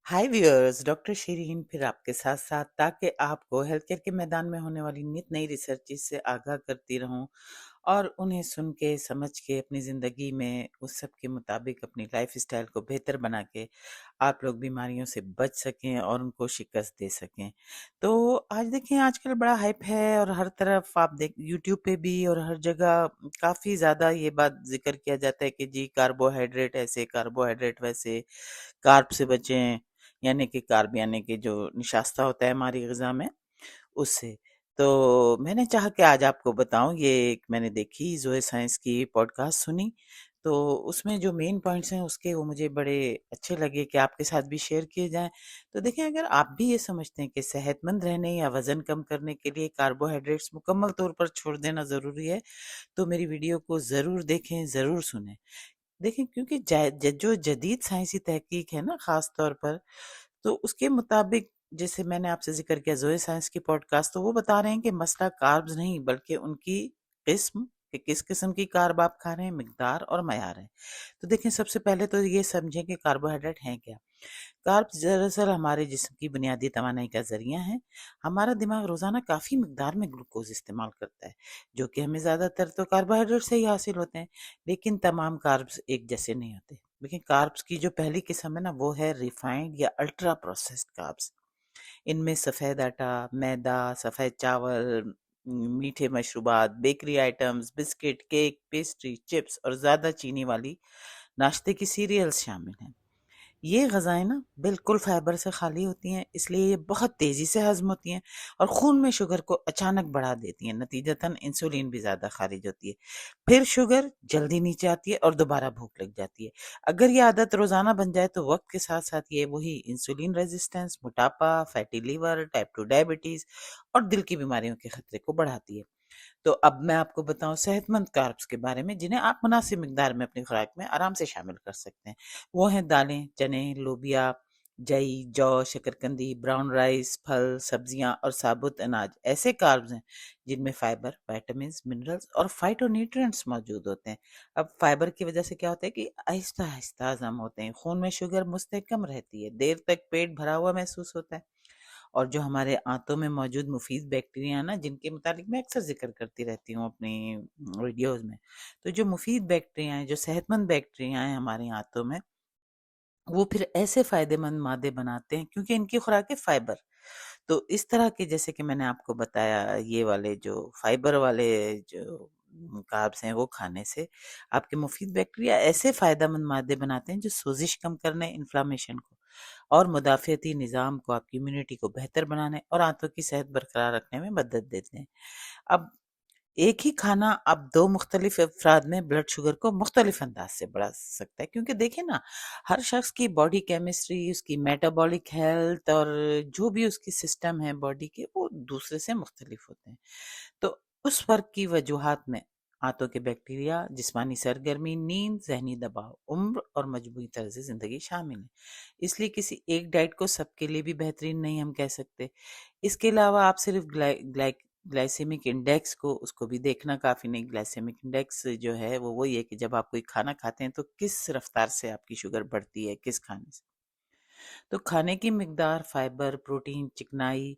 हाय viewers, doctor Shirin फिर आपके साथ साथ, ताकि आपको हेल्थ केयर के मैदान में होने वाली नित नई रिसर्च से आगाह करती रहूं और उन्हें सुन के समझ के अपनी ज़िंदगी में उस सब के मुताबिक अपनी लाइफ स्टाइल को बेहतर बना के आप लोग बीमारियों से बच सकें और उनको शिकस्त दे सकें। तो आज देखें, आजकल बड़ा हाइप है और हर तरफ आप देख, यूट्यूब पे भी और हर जगह काफ़ी ज़्यादा ये बात जिक्र किया जाता है कि जी कार्बोहाइड्रेट ऐसे, कार्बोहाइड्रेट वैसे, कार्ब से बचें, यानी कि कार्ब यानी कि जो निशास्ता होता है हमारी ग़िज़ा में, उससे। तो मैंने चाहा कि आज आपको बताऊं, ये एक मैंने देखी ज़ोए साइंस की पॉडकास्ट सुनी, तो उसमें जो मेन पॉइंट्स हैं उसके वो मुझे बड़े अच्छे लगे कि आपके साथ भी शेयर किए जाएं। तो देखें, अगर आप भी ये समझते हैं कि सेहतमंद रहने या वज़न कम करने के लिए कार्बोहाइड्रेट्स मुकम्मल तौर पर छोड़ देना ज़रूरी है, तो मेरी वीडियो को ज़रूर देखें, ज़रूर सुनें। देखें, क्योंकि जो जदीद साइंसी तहकीक है ना, ख़ास तौर पर, तो उसके मुताबिक, जैसे मैंने आपसे जिक्र किया ज़ोए साइंस की पॉडकास्ट, तो वो बता रहे हैं कि मसला कार्ब्स नहीं बल्कि उनकी किस्म, कि किस किस्म की कार्ब आप खा रहे हैं, मिकदार और मयार है। तो देखें, सबसे पहले तो ये समझें कि कार्बोहाइड्रेट हैं क्या। कार्ब्स दरअसल हमारे जिस्म की बुनियादी तवानाई का जरिया है। हमारा दिमाग रोज़ाना काफ़ी मिकदार में ग्लूकोज इस्तेमाल करता है, जो कि हमें ज़्यादातर तो कार्बोहाइड्रेट से ही हासिल होते हैं। लेकिन तमाम कार्ब्स एक जैसे नहीं होते। लेकिन कार्ब्स की जो पहली किस्म है ना, वो है रिफाइंड या अल्ट्रा प्रोसेस्ड कार्ब्स। इनमें सफ़ेद आटा, मैदा, सफ़ेद चावल, मीठे मशरूबात, bakery items, biscuit, cake, pastry, chips और ज़्यादा चीनी वाली नाश्ते की सीरियल्स शामिल हैं। ये ग़िज़ाएँ ना बिल्कुल फ़ाइबर से खाली होती हैं, इसलिए ये बहुत तेज़ी से हज़म होती हैं और खून में शुगर को अचानक बढ़ा देती हैं। नतीजतन इंसुलिन भी ज़्यादा ख़ारिज होती है। फिर शुगर जल्दी नीचे आती है और दोबारा भूख लग जाती है। अगर ये आदत रोज़ाना बन जाए तो वक़्त के साथ-साथ ये वही इंसुलिन रेज़िस्टेंस, मोटापा, फैटी लिवर, टाइप 2 डायबिटीज़ और दिल की बीमारियों के खतरे को बढ़ाती है। तो अब मैं आपको बताऊं सेहतमंद कार्ब्स के बारे में, जिन्हें आप मुनासिब मिकदार में अपनी खुराक में आराम से शामिल कर सकते हैं। वो हैं दालें, चने, लोबिया, जई, जौ, शकरकंदी, ब्राउन राइस, फल, सब्जियां और साबुत अनाज ऐसे कार्ब्स हैं जिनमें फाइबर, विटामिन, मिनरल्स और फाइटोन्यूट्रिएंट्स मौजूद होते हैं। अब फाइबर की वजह से क्या होता है कि आहिस्ता आहिस्ता हजम होते हैं, खून में शुगर मुस्तकम रहती है, देर तक पेट भरा हुआ महसूस होता है। और जो हमारे आंतों में मौजूद मुफीद बैक्टीरिया ना, जिनके मुतालिक मैं अक्सर जिक्र करती रहती हूँ अपनी वीडियोस में, तो जो मुफीद बैक्टीरिया हैं, जो सेहतमंद बैक्टीरिया हैं हमारे आंतों में, वो फिर ऐसे फायदेमंद मादे बनाते हैं क्योंकि इनकी खुराक है फाइबर। तो इस तरह के, जैसे कि मैंने आपको बताया, ये वाले जो फाइबर वाले जो कार्ब्स हैं वो खाने से आपके मुफीद बैक्टीरिया ऐसे फायदेमंद मादे बनाते हैं जो सोजिश कम करने, इन्फ्लामेशन को और मुदाफ़ाती निज़ाम को, आपकी इम्यूनिटी को बेहतर बनाने और आंतों की सेहत बरकरार रखने में मदद देते हैं। अब एक ही खाना अब दो मुख्तलिफ अफराद में ब्लड शुगर को मुख्तलिफ अंदाज से बढ़ा सकता है, क्योंकि देखिए ना, हर शख्स की बॉडी केमिस्ट्री, उसकी मेटाबॉलिक हेल्थ और जो भी उसकी सिस्टम है बॉडी के, वो दूसरे से मुख्तलिफ होते हैं। तो उस फर्क की वजूहात में आंतों के बैक्टीरिया, जिस्मानी सरगर्मी, नींद, जहनी दबाव, उम्र और मजबूरी तर्ज जिंदगी शामिल है। इसलिए किसी एक डाइट को सबके लिए भी बेहतरीन नहीं हम कह सकते। इसके अलावा आप सिर्फ ग्लाइसेमिक इंडेक्स को, उसको भी देखना काफ़ी नहीं। ग्लाइसेमिक इंडेक्स जो है वो वही है कि जब आप कोई खाना खाते हैं तो किस रफ्तार से आपकी शुगर बढ़ती है, किस खाने से। तो खाने की मिकदार, फाइबर, प्रोटीन, चिकनाई,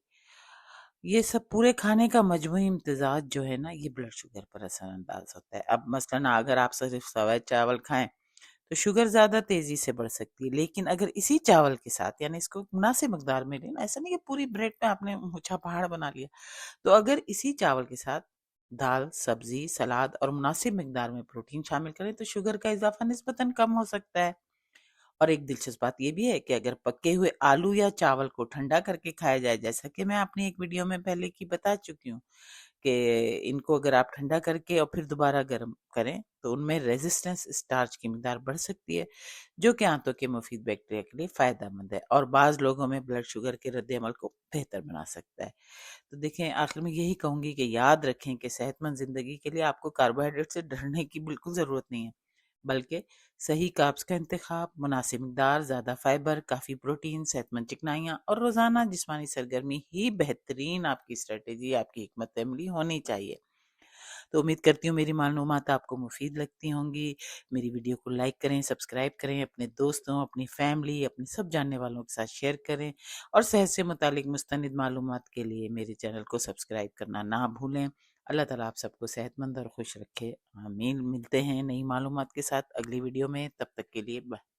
ये सब पूरे खाने का मजमूई इम्तजाज जो है ना, ये ब्लड शुगर पर असरअंदाज होता है। अब मसलन अगर आप सिर्फ सफ़ेद चावल खाएं तो शुगर ज़्यादा तेज़ी से बढ़ सकती है। लेकिन अगर इसी चावल के साथ, यानी इसको मुनासिब मकदार में लेना, ऐसा नहीं कि पूरी ब्रेड पे आपने ऊंचा पहाड़ बना लिया, तो अगर इसी चावल के साथ दाल, सब्जी, सलाद और मुनासिब मिकदार में प्रोटीन शामिल करें तो शुगर का इजाफा निस्बतन कम हो सकता है। और एक दिलचस्प बात यह भी है कि अगर पके हुए आलू या चावल को ठंडा करके खाया जाए, जैसा कि मैं अपनी एक वीडियो में पहले की बता चुकी हूँ कि इनको अगर आप ठंडा करके और फिर दोबारा गर्म करें तो उनमें रेजिस्टेंस स्टार्च की मिकदार बढ़ सकती है, जो कि आंतों के मुफीद बैक्टीरिया के लिए फ़ायदेमंद है और बाज़ लोगों में ब्लड शुगर के रद्द अमल को बेहतर बना सकता है। तो देखें, आखिर में यही कहूँगी कि याद रखें कि सेहतमंद ज़िंदगी के लिए आपको कार्बोहाइड्रेट से डरने की बिल्कुल ज़रूरत नहीं है, बल्कि सही कार्ब्स का इंतखाब, मुनासिब मिकदार, ज़्यादा फाइबर, काफ़ी प्रोटीन, सेहतमंद चिकनाइयाँ और रोज़ाना जिस्मानी सरगर्मी ही बेहतरीन आपकी स्ट्रेटेजी, आपकी हिकमत अमली होनी चाहिए। تو امید کرتی ہوں میری معلومات آپ کو مفید لگتی ہوں گی۔ میری ویڈیو کو لائک کریں، سبسکرائب کریں، اپنے دوستوں، اپنی فیملی، اپنے سب جاننے والوں کے ساتھ شیئر کریں، اور صحت سے متعلق مستند معلومات کے لیے میرے چینل کو سبسکرائب کرنا نہ بھولیں۔ اللہ تعالیٰ آپ سب کو صحت مند اور خوش رکھے، آمین۔ ملتے ہیں نئی معلومات کے ساتھ اگلی ویڈیو میں، تب تک کے لیے بائے۔